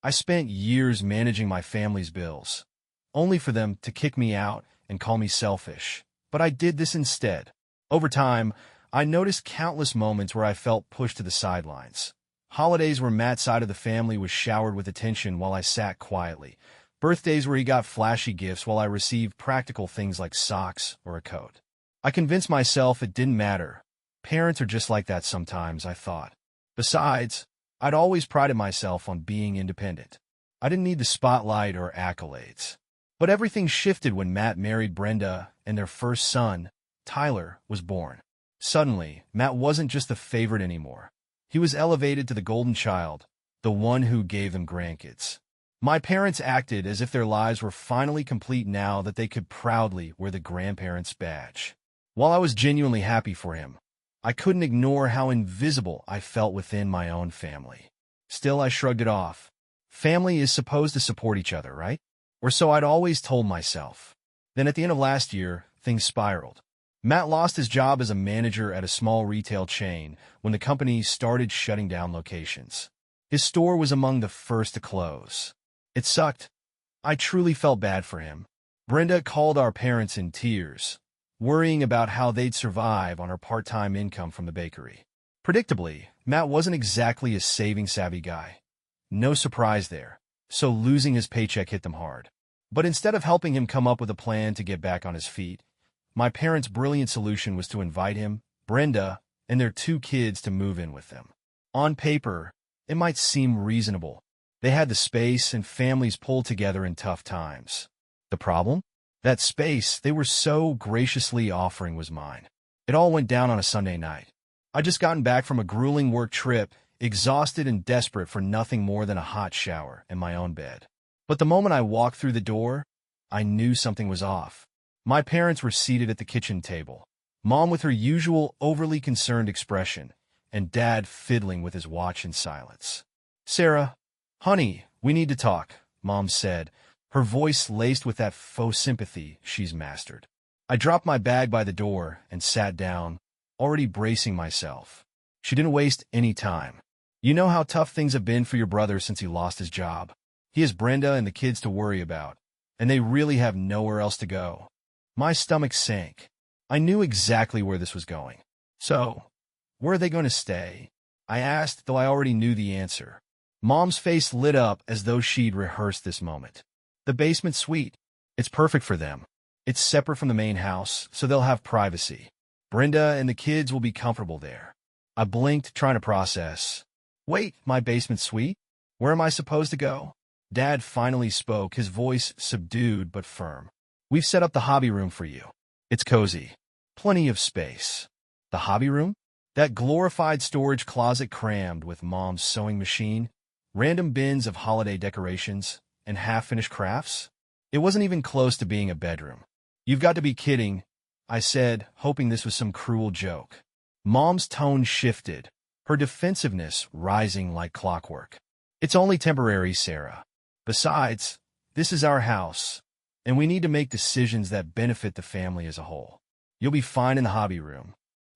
I spent years managing my family's bills, only for them to kick me out and call me selfish. But I did this instead. Over time, I noticed countless moments where I felt pushed to the sidelines. Holidays where Matt's side of the family was showered with attention while I sat quietly. Birthdays where he got flashy gifts while I received practical things like socks or a coat. I convinced myself it didn't matter. Parents are just like that sometimes, I thought. Besides, I'd always prided myself on being independent. I didn't need the spotlight or accolades. But everything shifted when Matt married Brenda and their first son, Tyler, was born. Suddenly, Matt wasn't just the favorite anymore. He was elevated to the golden child, the one who gave them grandkids. My parents acted as if their lives were finally complete now that they could proudly wear the grandparents' badge. While I was genuinely happy for him, I couldn't ignore how invisible I felt within my own family. Still, I shrugged it off. Family is supposed to support each other, right? Or so I'd always told myself. Then at the end of last year, things spiraled. Matt lost his job as a manager at a small retail chain when the company started shutting down locations. His store was among the first to close. It sucked. I truly felt bad for him. Brenda called our parents in tears, worrying about how they'd survive on her part-time income from the bakery. Predictably, Matt wasn't exactly a saving-savvy guy. No surprise there, so losing his paycheck hit them hard. But instead of helping him come up with a plan to get back on his feet, my parents' brilliant solution was to invite him, Brenda, and their 2 kids to move in with them. On paper, it might seem reasonable. They had the space and families pulled together in tough times. The problem? That space they were so graciously offering was mine. It all went down on a Sunday night. I'd just gotten back from a grueling work trip, exhausted and desperate for nothing more than a hot shower and my own bed. But the moment I walked through the door, I knew something was off. My parents were seated at the kitchen table, Mom with her usual overly concerned expression, and Dad fiddling with his watch in silence. "Sarah, honey, we need to talk," Mom said, her voice laced with that faux sympathy she's mastered. I dropped my bag by the door and sat down, already bracing myself. She didn't waste any time. "You know how tough things have been for your brother since he lost his job. He has Brenda and the kids to worry about, and they really have nowhere else to go." My stomach sank. I knew exactly where this was going. "So, where are they going to stay?" I asked, though I already knew the answer. Mom's face lit up as though she'd rehearsed this moment. "The basement suite. It's perfect for them. It's separate from the main house, so they'll have privacy. Brenda and the kids will be comfortable there." I blinked, trying to process. "Wait, my basement suite? Where am I supposed to go?" Dad finally spoke, his voice subdued but firm. "We've set up the hobby room for you. It's cozy. Plenty of space." The hobby room? That glorified storage closet crammed with Mom's sewing machine, random bins of holiday decorations, and half-finished crafts? It wasn't even close to being a bedroom. "You've got to be kidding," I said, hoping this was some cruel joke. Mom's tone shifted, her defensiveness rising like clockwork. "It's only temporary, Sarah. Besides, this is our house, and we need to make decisions that benefit the family as a whole. You'll be fine in the hobby room."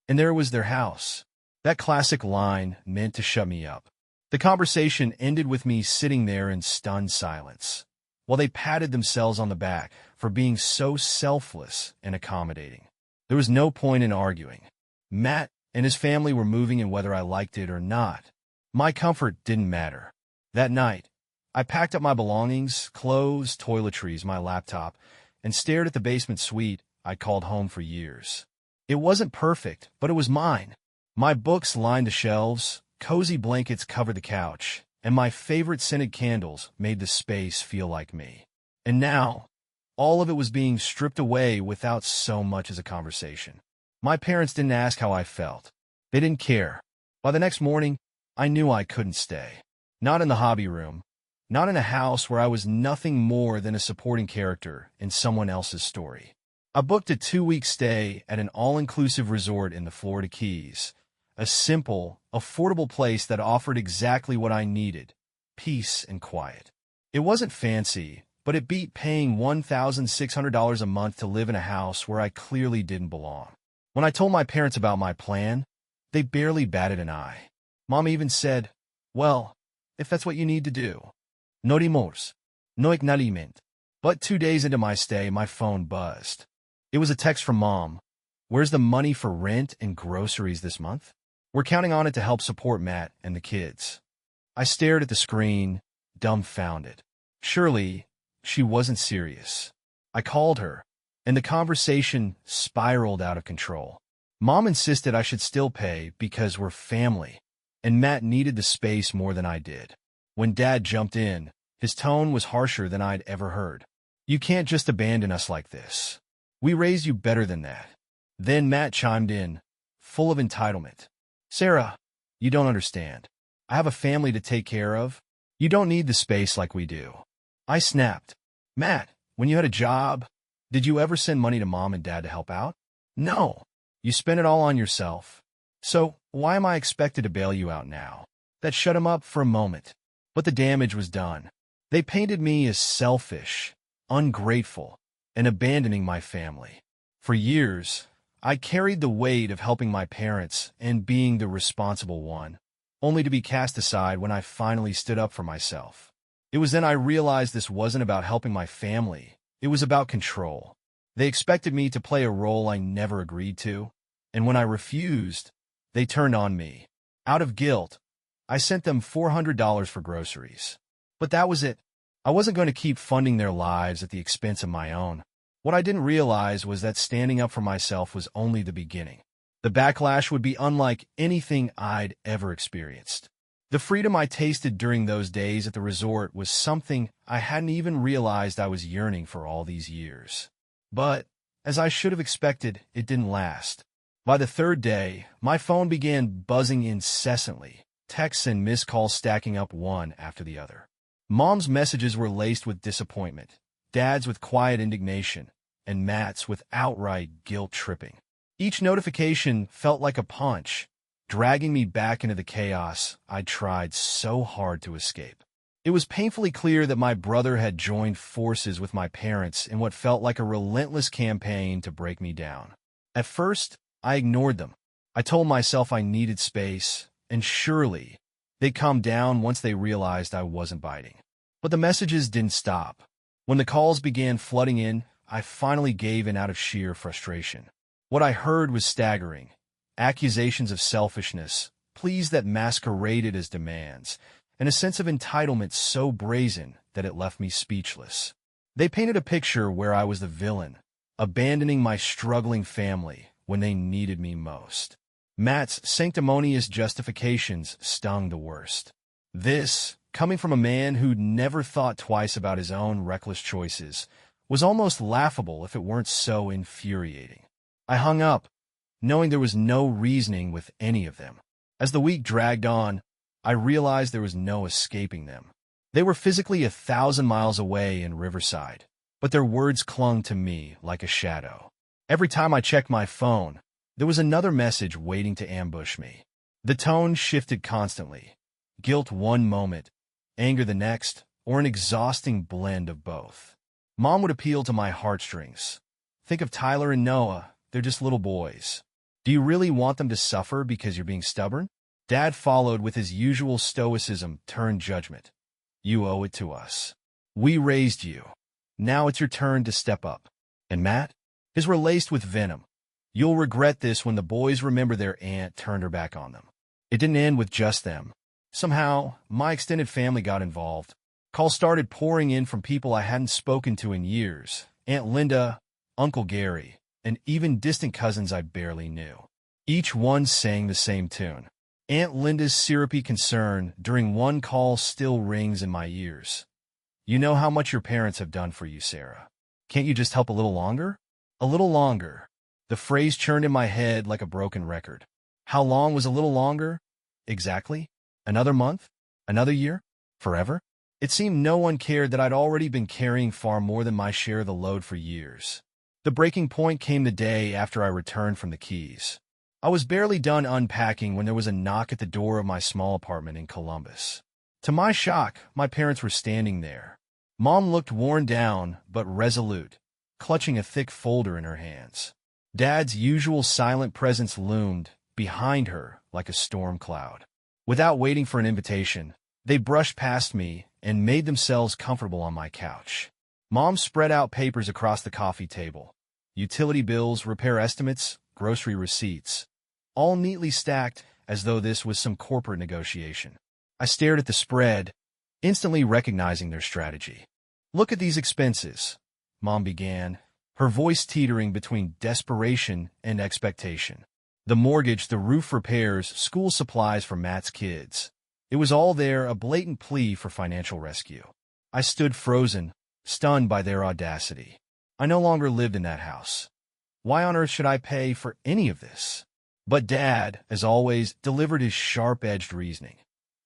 And there was their house. That classic line meant to shut me up. The conversation ended with me sitting there in stunned silence, while they patted themselves on the back for being so selfless and accommodating. There was no point in arguing. Matt and his family were moving in whether I liked it or not. My comfort didn't matter. That night, I packed up my belongings, clothes, toiletries, my laptop, and stared at the basement suite I'd called home for years. It wasn't perfect, but it was mine. My books lined the shelves, cozy blankets covered the couch, and my favorite scented candles made the space feel like me. And now, all of it was being stripped away without so much as a conversation. My parents didn't ask how I felt. They didn't care. By the next morning, I knew I couldn't stay. Not in the hobby room. Not in a house where I was nothing more than a supporting character in someone else's story. I booked a 2-week stay at an all-inclusive resort in the Florida Keys, a simple, affordable place that offered exactly what I needed, peace and quiet. It wasn't fancy, but it beat paying $1,600 a month to live in a house where I clearly didn't belong. When I told my parents about my plan, they barely batted an eye. Mom even said, "Well, if that's what you need to do." No remorse. No acknowledgement. But 2 days into my stay, my phone buzzed. It was a text from Mom. Where's the money for rent and groceries this month? We're counting on it to help support Matt and the kids. I stared at the screen, dumbfounded. Surely, she wasn't serious. I called her, and the conversation spiraled out of control. Mom insisted I should still pay because we're family, and Matt needed the space more than I did. When Dad jumped in, his tone was harsher than I'd ever heard. You can't just abandon us like this. We raised you better than that. Then Matt chimed in, full of entitlement. Sarah, you don't understand. I have a family to take care of. You don't need the space like we do. I snapped. Matt, when you had a job, did you ever send money to Mom and Dad to help out? No. You spent it all on yourself. So why am I expected to bail you out now? That shut him up for a moment. But the damage was done. They painted me as selfish, ungrateful, and abandoning my family. For years, I carried the weight of helping my parents and being the responsible one, only to be cast aside when I finally stood up for myself. It was then I realized this wasn't about helping my family. It was about control. They expected me to play a role I never agreed to, and when I refused, they turned on me. Out of guilt, I sent them $400 for groceries. But that was it. I wasn't going to keep funding their lives at the expense of my own. What I didn't realize was that standing up for myself was only the beginning. The backlash would be unlike anything I'd ever experienced. The freedom I tasted during those days at the resort was something I hadn't even realized I was yearning for all these years. But, as I should have expected, it didn't last. By the third day, my phone began buzzing incessantly, texts and missed calls stacking up one after the other. Mom's messages were laced with disappointment, Dad's with quiet indignation, and Matt's with outright guilt-tripping. Each notification felt like a punch, dragging me back into the chaos I'd tried so hard to escape. It was painfully clear that my brother had joined forces with my parents in what felt like a relentless campaign to break me down. At first, I ignored them. I told myself I needed space, and surely they'd calm down once they realized I wasn't biting. But the messages didn't stop. When the calls began flooding in, I finally gave in out of sheer frustration. What I heard was staggering. Accusations of selfishness, pleas that masqueraded as demands, and a sense of entitlement so brazen that it left me speechless. They painted a picture where I was the villain, abandoning my struggling family when they needed me most. Matt's sanctimonious justifications stung the worst. This, coming from a man who'd never thought twice about his own reckless choices, was almost laughable if it weren't so infuriating. I hung up, knowing there was no reasoning with any of them. As the week dragged on, I realized there was no escaping them. They were physically 1,000 miles away in Riverside, but their words clung to me like a shadow. Every time I checked my phone, there was another message waiting to ambush me. The tone shifted constantly. Guilt one moment, anger the next, or an exhausting blend of both. Mom would appeal to my heartstrings. Think of Tyler and Noah, they're just little boys. Do you really want them to suffer because you're being stubborn? Dad followed with his usual stoicism turned judgment. You owe it to us. We raised you. Now it's your turn to step up. And Matt? His were laced with venom. You'll regret this when the boys remember their aunt turned her back on them. It didn't end with just them. Somehow, my extended family got involved. Calls started pouring in from people I hadn't spoken to in years. Aunt Linda, Uncle Gary, and even distant cousins I barely knew. Each one sang the same tune. Aunt Linda's syrupy concern during one call still rings in my ears. You know how much your parents have done for you, Sarah. Can't you just help a little longer? A little longer. The phrase churned in my head like a broken record. How long was a little longer? Exactly? Another month? Another year? Forever? It seemed no one cared that I'd already been carrying far more than my share of the load for years. The breaking point came the day after I returned from the Keys. I was barely done unpacking when there was a knock at the door of my small apartment in Columbus. To my shock, my parents were standing there. Mom looked worn down but resolute, clutching a thick folder in her hands. Dad's usual silent presence loomed behind her like a storm cloud. Without waiting for an invitation, They brushed past me and made themselves comfortable on my couch. Mom spread out papers across the coffee table. Utility bills, repair estimates, grocery receipts. All neatly stacked as though this was some corporate negotiation. I stared at the spread, instantly recognizing their strategy. "Look at these expenses," Mom began, her voice teetering between desperation and expectation. The mortgage, the roof repairs, school supplies for Matt's kids. It was all there, a blatant plea for financial rescue. I stood frozen, stunned by their audacity. I no longer lived in that house. Why on earth should I pay for any of this? But Dad, as always, delivered his sharp-edged reasoning.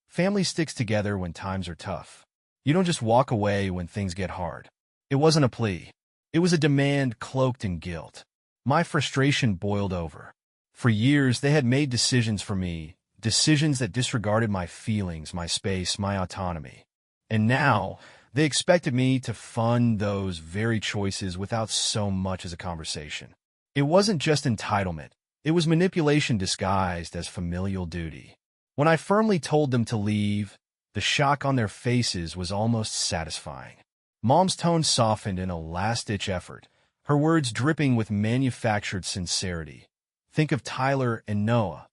Family sticks together when times are tough. You don't just walk away when things get hard. It wasn't a plea. It was a demand cloaked in guilt. My frustration boiled over. For years, they had made decisions for me, decisions that disregarded my feelings, my space, my autonomy. And now, they expected me to fund those very choices without so much as a conversation. It wasn't just entitlement. It was manipulation disguised as familial duty. When I firmly told them to leave, the shock on their faces was almost satisfying. Mom's tone softened in a last-ditch effort, her words dripping with manufactured sincerity. "Think of Tyler and Noah.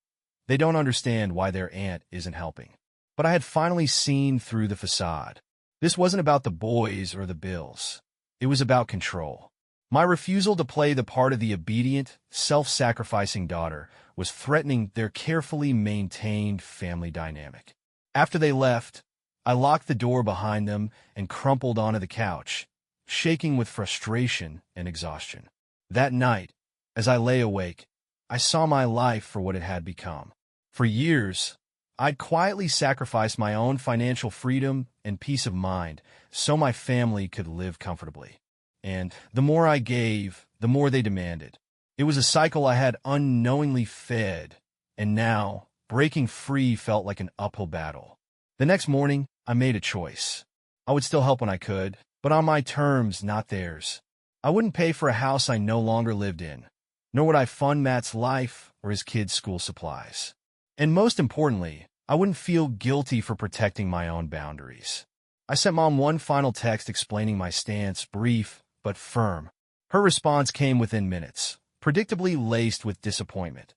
They don't understand why their aunt isn't helping." But I had finally seen through the facade. This wasn't about the boys or the bills. It was about control. My refusal to play the part of the obedient, self-sacrificing daughter was threatening their carefully maintained family dynamic. After they left, I locked the door behind them and crumpled onto the couch, shaking with frustration and exhaustion. That night, as I lay awake, I saw my life for what it had become. For years, I'd quietly sacrificed my own financial freedom and peace of mind so my family could live comfortably. And the more I gave, the more they demanded. It was a cycle I had unknowingly fed, and now, breaking free felt like an uphill battle. The next morning, I made a choice. I would still help when I could, but on my terms, not theirs. I wouldn't pay for a house I no longer lived in, nor would I fund Matt's life or his kids' school supplies. And most importantly, I wouldn't feel guilty for protecting my own boundaries. I sent Mom one final text explaining my stance, brief but firm. Her response came within minutes, predictably laced with disappointment.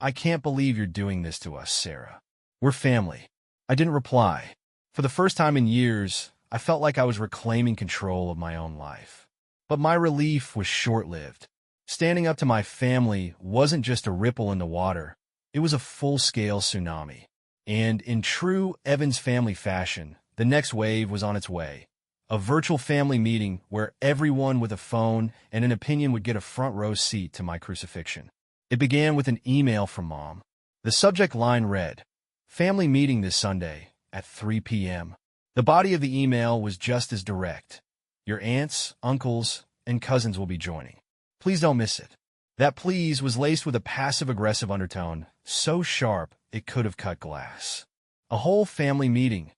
"I can't believe you're doing this to us, Sarah. We're family." I didn't reply. For the first time in years, I felt like I was reclaiming control of my own life. But my relief was short-lived. Standing up to my family wasn't just a ripple in the water. It was a full-scale tsunami. And in true Evans family fashion, the next wave was on its way. A virtual family meeting where everyone with a phone and an opinion would get a front-row seat to my crucifixion. It began with an email from Mom. The subject line read, "Family meeting this Sunday at 3 p.m. The body of the email was just as direct. "Your aunts, uncles, and cousins will be joining. Please don't miss it." That please was laced with a passive-aggressive undertone, so sharp it could have cut glass. A whole family meeting.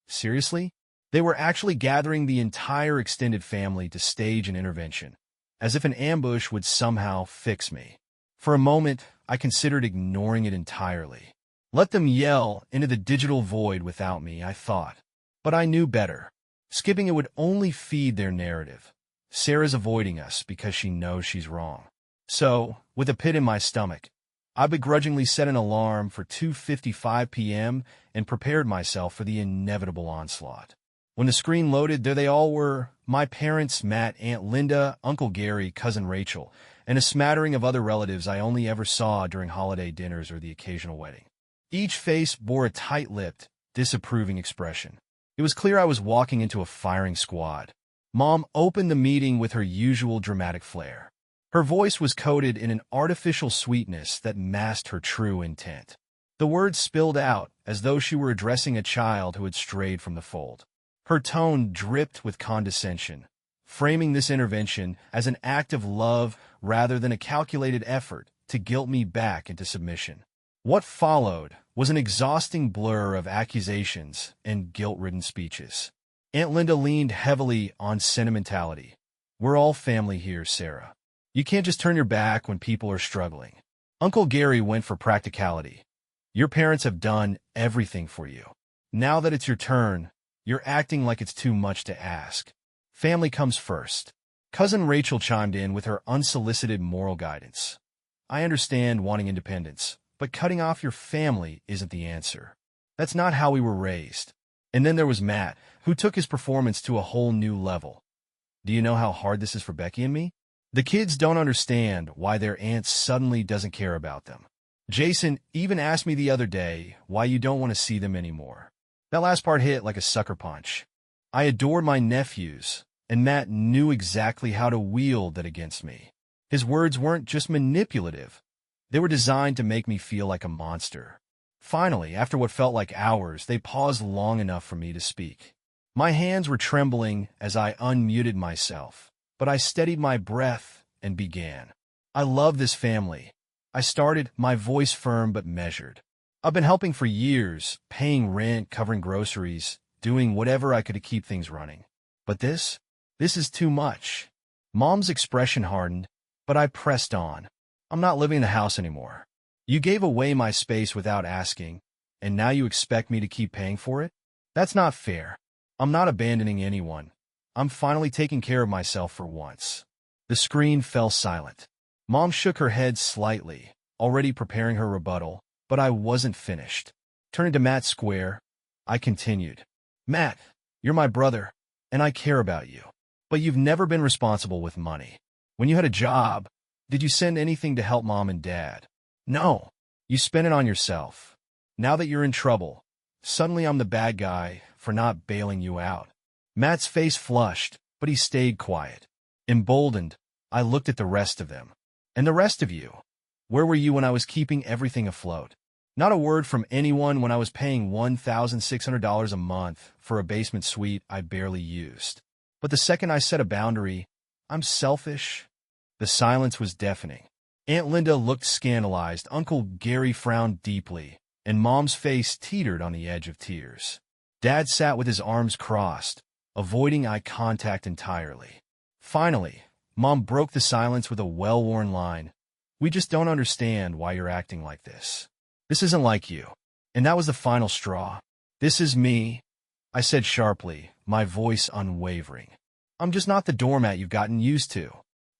Seriously? They were actually gathering the entire extended family to stage an intervention, as if an ambush would somehow fix me. For a moment, I considered ignoring it entirely. Let them yell into the digital void without me, I thought. But I knew better. Skipping it would only feed their narrative. Sarah's avoiding us because she knows she's wrong. So, with a pit in my stomach, I begrudgingly set an alarm for 2:55 p.m. and prepared myself for the inevitable onslaught. When the screen loaded, there they all were, my parents, Matt, Aunt Linda, Uncle Gary, Cousin Rachel, and a smattering of other relatives I only ever saw during holiday dinners or the occasional wedding. Each face bore a tight-lipped, disapproving expression. It was clear I was walking into a firing squad. Mom opened the meeting with her usual dramatic flair. Her voice was coated in an artificial sweetness that masked her true intent. The words spilled out as though she were addressing a child who had strayed from the fold. Her tone dripped with condescension, framing this intervention as an act of love rather than a calculated effort to guilt me back into submission. What followed was an exhausting blur of accusations and guilt-ridden speeches. Aunt Linda leaned heavily on sentimentality. "We're all family here, Sarah. You can't just turn your back when people are struggling." Uncle Gary went for practicality. "Your parents have done everything for you. Now that it's your turn, you're acting like it's too much to ask. Family comes first. Cousin Rachel chimed in with her unsolicited moral guidance. I understand wanting independence, but cutting off your family isn't the answer. That's not how we were raised. And then there was Matt, who took his performance to a whole new level. Do you know how hard this is for Becky and me? The kids don't understand why their aunt suddenly doesn't care about them. Jason even asked me the other day why you don't want to see them anymore. That last part hit like a sucker punch. I adored my nephews, and Matt knew exactly how to wield that against me. His words weren't just manipulative. They were designed to make me feel like a monster. Finally, after what felt like hours, they paused long enough for me to speak. My hands were trembling as I unmuted myself, but I steadied my breath and began. I love this family. I started, my voice firm but measured. I've been helping for years, paying rent, covering groceries, doing whatever I could to keep things running. But this is too much. Mom's expression hardened, but I pressed on. I'm not living in the house anymore. You gave away my space without asking, and now you expect me to keep paying for it? That's not fair. I'm not abandoning anyone. I'm finally taking care of myself for once. The screen fell silent. Mom shook her head slightly, already preparing her rebuttal, but I wasn't finished. Turning to Matt Square, I continued. Matt, you're my brother, and I care about you. But you've never been responsible with money. When you had a job, did you send anything to help Mom and Dad? No. You spent it on yourself. Now that you're in trouble, suddenly I'm the bad guy for not bailing you out. Matt's face flushed, but he stayed quiet. Emboldened, I looked at the rest of them. And the rest of you? Where were you when I was keeping everything afloat? Not a word from anyone when I was paying $1,600 a month for a basement suite I barely used. But the second I set a boundary, I'm selfish. The silence was deafening. Aunt Linda looked scandalized, Uncle Gary frowned deeply, and Mom's face teetered on the edge of tears. Dad sat with his arms crossed, avoiding eye contact entirely. Finally, Mom broke the silence with a well-worn line. We just don't understand why you're acting like this. This isn't like you. And that was the final straw. This is me, I said sharply, my voice unwavering. I'm just not the doormat you've gotten used to.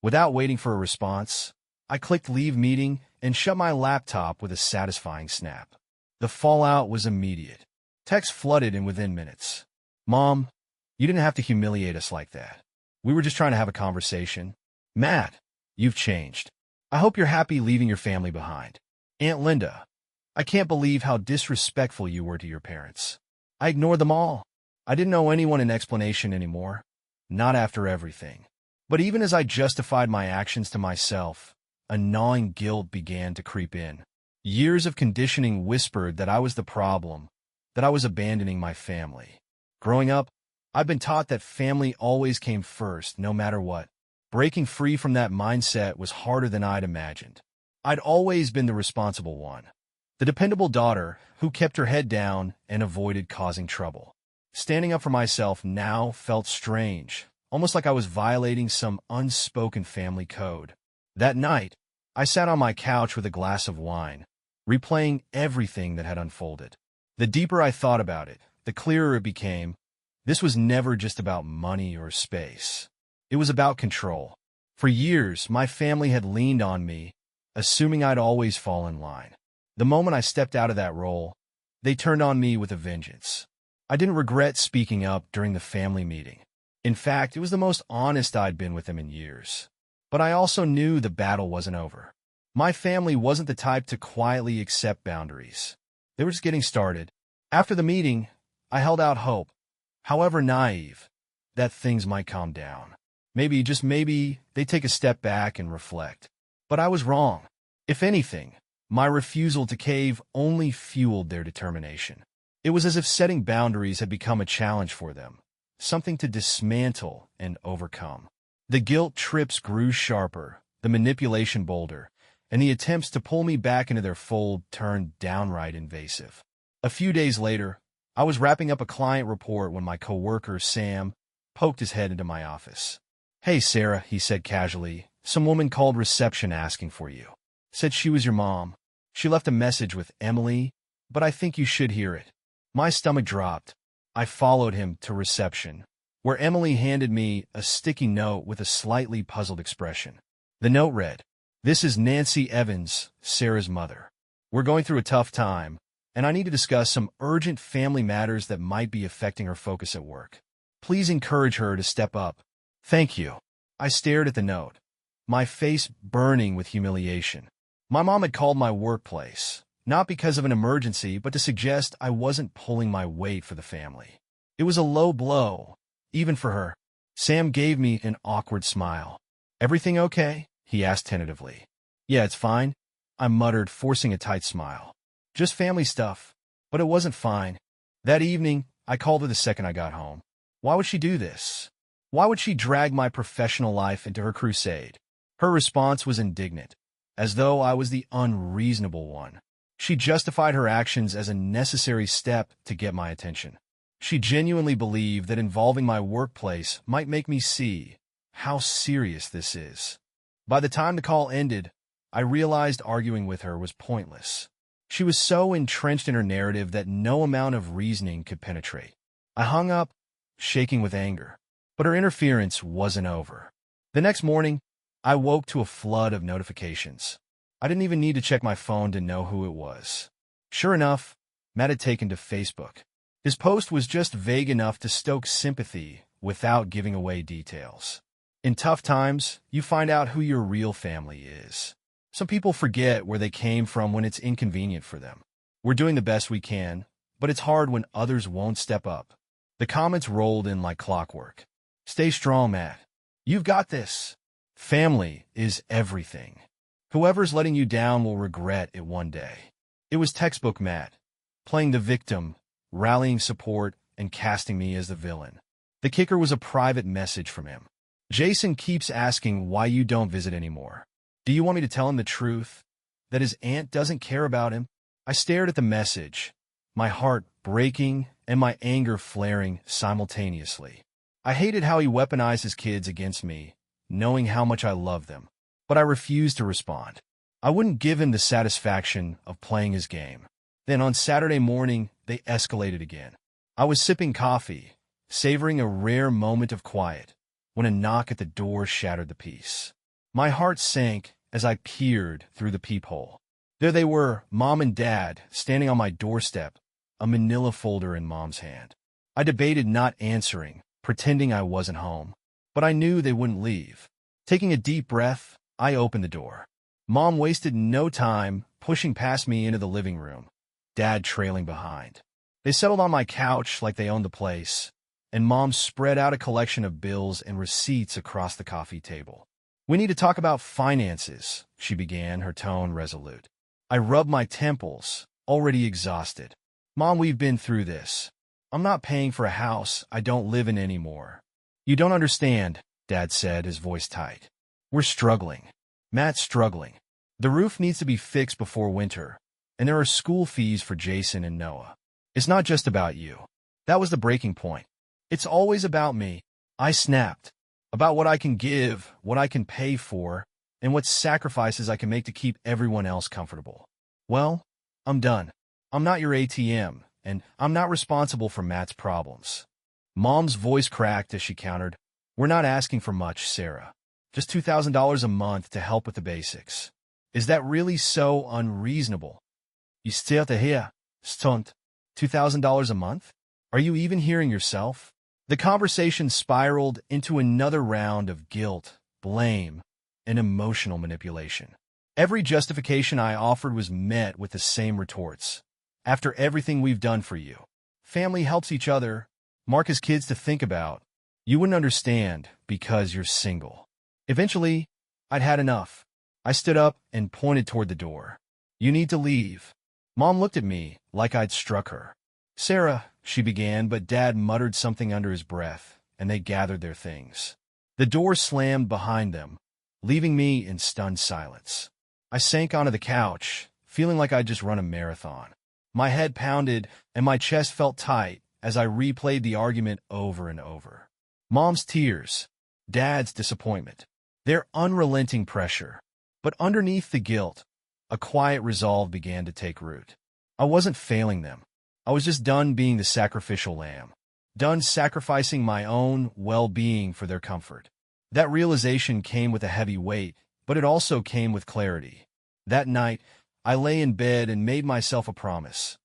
Without waiting for a response, I clicked leave meeting and shut my laptop with a satisfying snap. The fallout was immediate. Text flooded in within minutes. Mom, you didn't have to humiliate us like that. We were just trying to have a conversation. Matt, you've changed. I hope you're happy leaving your family behind. Aunt Linda, I can't believe how disrespectful you were to your parents. I ignored them all. I didn't owe anyone an explanation anymore. Not after everything. But even as I justified my actions to myself, a gnawing guilt began to creep in. Years of conditioning whispered that I was the problem, that I was abandoning my family. Growing up, I've been taught that family always came first, no matter what. Breaking free from that mindset was harder than I'd imagined. I'd always been the responsible one, the dependable daughter who kept her head down and avoided causing trouble. Standing up for myself now felt strange, almost like I was violating some unspoken family code. That night, I sat on my couch with a glass of wine, replaying everything that had unfolded. The deeper I thought about it, the clearer it became. This was never just about money or space. It was about control. For years, my family had leaned on me, assuming I'd always fall in line. The moment I stepped out of that role, they turned on me with a vengeance. I didn't regret speaking up during the family meeting. In fact, it was the most honest I'd been with them in years. But I also knew the battle wasn't over. My family wasn't the type to quietly accept boundaries. They were just getting started. After the meeting, I held out hope, however naive, that things might calm down. Maybe, just maybe, they'd take a step back and reflect. But I was wrong. If anything, my refusal to cave only fueled their determination. It was as if setting boundaries had become a challenge for them, something to dismantle and overcome. The guilt trips grew sharper, the manipulation bolder, and the attempts to pull me back into their fold turned downright invasive. A few days later, I was wrapping up a client report when my coworker, Sam, poked his head into my office. Hey, Sarah, he said casually, some woman called reception asking for you. Said she was your mom. She left a message with Emily, but I think you should hear it. My stomach dropped. I followed him to reception, where Emily handed me a sticky note with a slightly puzzled expression. The note read, "This is Nancy Evans, Sarah's mother. We're going through a tough time, and I need to discuss some urgent family matters that might be affecting her focus at work. Please encourage her to step up. Thank you." I stared at the note, my face burning with humiliation. My mom had called my workplace, not because of an emergency, but to suggest I wasn't pulling my weight for the family. It was a low blow, even for her. Sam gave me an awkward smile. "Everything okay?" he asked tentatively. "Yeah, it's fine," I muttered, forcing a tight smile. "Just family stuff." But it wasn't fine. That evening, I called her the second I got home. Why would she do this? Why would she drag my professional life into her crusade? Her response was indignant, as though I was the unreasonable one. She justified her actions as a necessary step to get my attention. She genuinely believed that involving my workplace might make me see how serious this is. By the time the call ended, I realized arguing with her was pointless. She was so entrenched in her narrative that no amount of reasoning could penetrate. I hung up, shaking with anger. But her interference wasn't over. The next morning, I woke to a flood of notifications. I didn't even need to check my phone to know who it was. Sure enough, Matt had taken to Facebook. His post was just vague enough to stoke sympathy without giving away details. In tough times, you find out who your real family is. Some people forget where they came from when it's inconvenient for them. We're doing the best we can, but it's hard when others won't step up. The comments rolled in like clockwork. "Stay strong, Matt. You've got this. Family is everything. Whoever's letting you down will regret it one day." It was textbook Matt, playing the victim, rallying support, and casting me as the villain. The kicker was a private message from him. "Jason keeps asking why you don't visit anymore. Do you want me to tell him the truth? That his aunt doesn't care about him?" I stared at the message, my heart breaking and my anger flaring simultaneously. I hated how he weaponized his kids against me, knowing how much I loved them. But I refused to respond. I wouldn't give him the satisfaction of playing his game. Then on Saturday morning, they escalated again. I was sipping coffee, savoring a rare moment of quiet, when a knock at the door shattered the peace. My heart sank as I peered through the peephole. There they were, Mom and Dad, standing on my doorstep, a manila folder in Mom's hand. I debated not answering, pretending I wasn't home. But I knew they wouldn't leave. Taking a deep breath, I opened the door. Mom wasted no time, pushing past me into the living room, Dad trailing behind. They settled on my couch like they owned the place, and Mom spread out a collection of bills and receipts across the coffee table. "We need to talk about finances," she began, her tone resolute. I rubbed my temples, already exhausted. "Mom, we've been through this. I'm not paying for a house I don't live in anymore." "You don't understand," Dad said, his voice tight. "We're struggling. Matt's struggling. The roof needs to be fixed before winter, and there are school fees for Jason and Noah. It's not just about you." That was the breaking point. "It's always about me," I snapped. "About what I can give, what I can pay for, and what sacrifices I can make to keep everyone else comfortable. Well, I'm done. I'm not your ATM, and I'm not responsible for Matt's problems." Mom's voice cracked as she countered, "We're not asking for much, Sarah. Just $2,000 a month to help with the basics. Is that really so unreasonable?" "You still to hear, stunt. $2,000 a month? Are you even hearing yourself?" The conversation spiraled into another round of guilt, blame, and emotional manipulation. Every justification I offered was met with the same retorts. "After everything we've done for you. Family helps each other. Mark has kids to think about. You wouldn't understand because you're single." Eventually, I'd had enough. I stood up and pointed toward the door. "You need to leave." Mom looked at me like I'd struck her. "Sarah," she began, but Dad muttered something under his breath, and they gathered their things. The door slammed behind them, leaving me in stunned silence. I sank onto the couch, feeling like I'd just run a marathon. My head pounded, and my chest felt tight as I replayed the argument over and over. Mom's tears, Dad's disappointment, their unrelenting pressure. But underneath the guilt, a quiet resolve began to take root. I wasn't failing them. I was just done being the sacrificial lamb. Done sacrificing my own well-being for their comfort. That realization came with a heavy weight, but it also came with clarity. That night, I lay in bed and made myself a promise.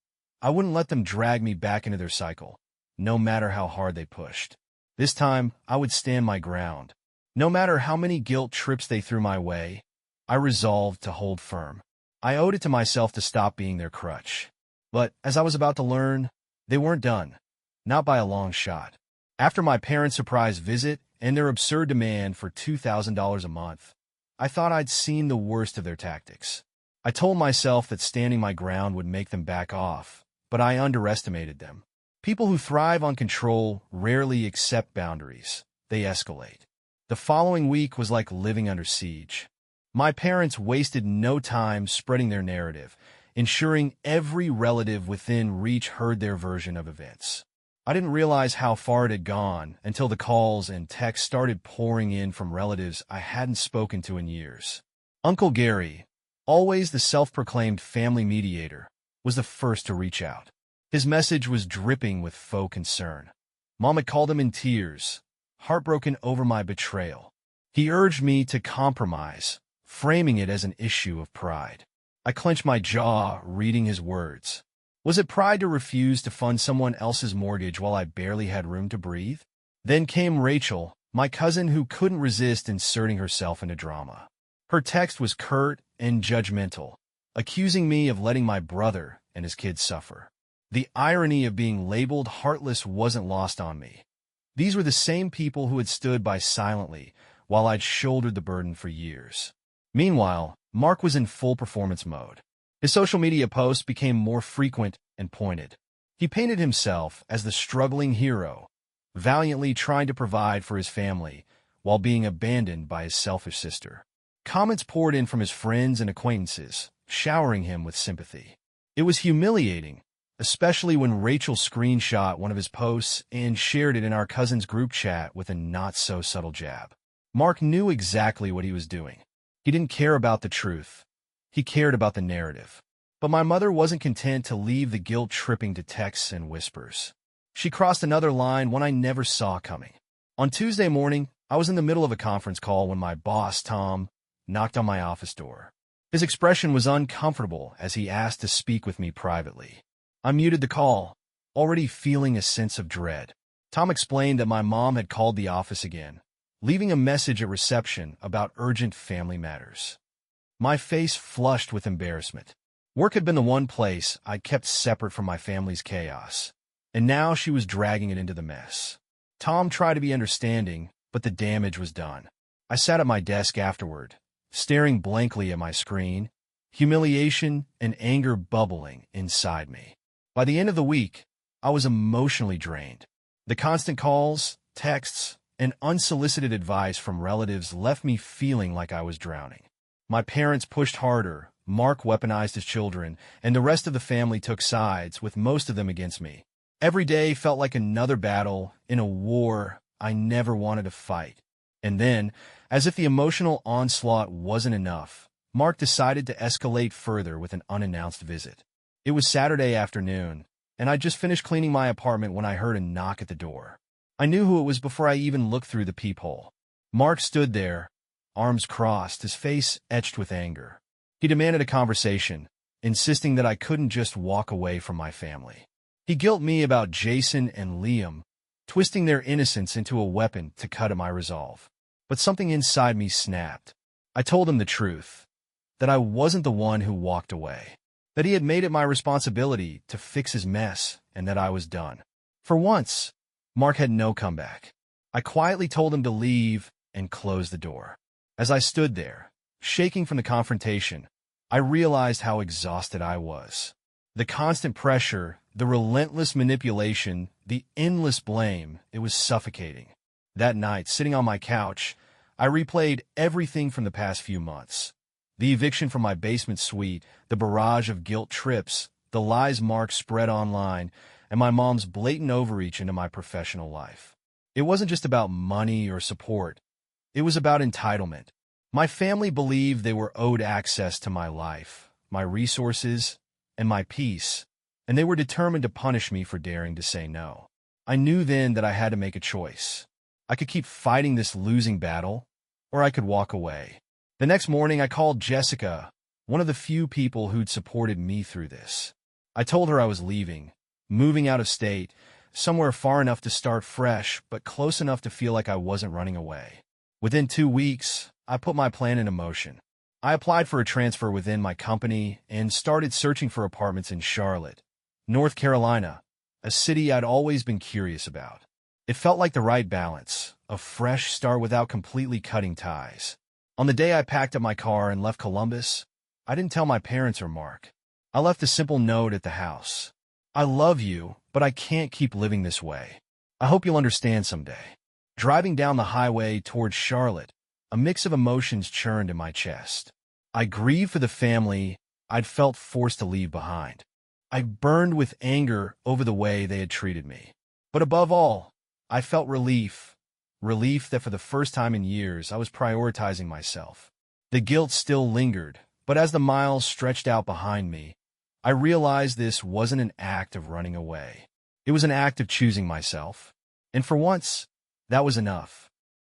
I wouldn't let them drag me back into their cycle, no matter how hard they pushed. This time, I would stand my ground. No matter how many guilt trips they threw my way, I resolved to hold firm. I owed it to myself to stop being their crutch. But, as I was about to learn, they weren't done. Not by a long shot. After my parents' surprise visit and their absurd demand for $2,000 a month, I thought I'd seen the worst of their tactics. I told myself that standing my ground would make them back off, but I underestimated them. People who thrive on control rarely accept boundaries. They escalate. The following week was like living under siege. My parents wasted no time spreading their narrative, ensuring every relative within reach heard their version of events. I didn't realize how far it had gone until the calls and texts started pouring in from relatives I hadn't spoken to in years. Uncle Gary, always the self-proclaimed family mediator, was the first to reach out. His message was dripping with faux concern. Mom had called him in tears, heartbroken over my betrayal. He urged me to compromise, framing it as an issue of pride. I clenched my jaw reading his words. Was it pride to refuse to fund someone else's mortgage while I barely had room to breathe? Then came Rachel, my cousin who couldn't resist inserting herself into drama. Her text was curt and judgmental, accusing me of letting my brother and his kids suffer. The irony of being labeled heartless wasn't lost on me. These were the same people who had stood by silently while I'd shouldered the burden for years. Meanwhile, Mark was in full performance mode. His social media posts became more frequent and pointed. He painted himself as the struggling hero, valiantly trying to provide for his family while being abandoned by his selfish sister. Comments poured in from his friends and acquaintances, showering him with sympathy. It was humiliating, especially when Rachel screenshot one of his posts and shared it in our cousin's group chat with a not-so-subtle jab. Mark knew exactly what he was doing. He didn't care about the truth. He cared about the narrative. But my mother wasn't content to leave the guilt-tripping to texts and whispers. She crossed another line, one I never saw coming. On Tuesday morning, I was in the middle of a conference call when my boss, Tom, knocked on my office door. His expression was uncomfortable as he asked to speak with me privately. I muted the call, already feeling a sense of dread. Tom explained that my mom had called the office again, leaving a message at reception about urgent family matters. My face flushed with embarrassment. Work had been the one place I'd kept separate from my family's chaos, and now she was dragging it into the mess. Tom tried to be understanding, but the damage was done. I sat at my desk afterward, staring blankly at my screen, humiliation and anger bubbling inside me. By the end of the week, I was emotionally drained. The constant calls, texts, and unsolicited advice from relatives left me feeling like I was drowning. My parents pushed harder, Mark weaponized his children, and the rest of the family took sides, with most of them against me. Every day felt like another battle in a war I never wanted to fight. And then, as if the emotional onslaught wasn't enough, Mark decided to escalate further with an unannounced visit. It was Saturday afternoon, and I'd just finished cleaning my apartment when I heard a knock at the door. I knew who it was before I even looked through the peephole. Mark stood there, arms crossed, his face etched with anger. He demanded a conversation, insisting that I couldn't just walk away from my family. He guilt me about Jason and Liam, twisting their innocence into a weapon to cut at my resolve. But something inside me snapped. I told him the truth, that I wasn't the one who walked away, that he had made it my responsibility to fix his mess, and that I was done. For once, Mark had no comeback. I quietly told him to leave and close the door. As I stood there, shaking from the confrontation, I realized how exhausted I was. The constant pressure, the relentless manipulation, the endless blame, it was suffocating. That night, sitting on my couch, I replayed everything from the past few months. The eviction from my basement suite, the barrage of guilt trips, the lies Mark spread online, and my mom's blatant overreach into my professional life. It wasn't just about money or support. It was about entitlement. My family believed they were owed access to my life, my resources, and my peace, and they were determined to punish me for daring to say no. I knew then that I had to make a choice. I could keep fighting this losing battle, or I could walk away. The next morning, I called Jessica, one of the few people who'd supported me through this. I told her I was leaving, moving out of state, somewhere far enough to start fresh, but close enough to feel like I wasn't running away. Within 2 weeks, I put my plan into motion. I applied for a transfer within my company and started searching for apartments in Charlotte, North Carolina, a city I'd always been curious about. It felt like the right balance, a fresh start without completely cutting ties. On the day I packed up my car and left Columbus, I didn't tell my parents or Mark. I left a simple note at the house. I love you, but I can't keep living this way. I hope you'll understand someday. Driving down the highway towards Charlotte, a mix of emotions churned in my chest. I grieved for the family I'd felt forced to leave behind. I burned with anger over the way they had treated me. But above all, I felt relief that for the first time in years I was prioritizing myself. The guilt still lingered, but as the miles stretched out behind me, I realized this wasn't an act of running away. It was an act of choosing myself. And for once, that was enough.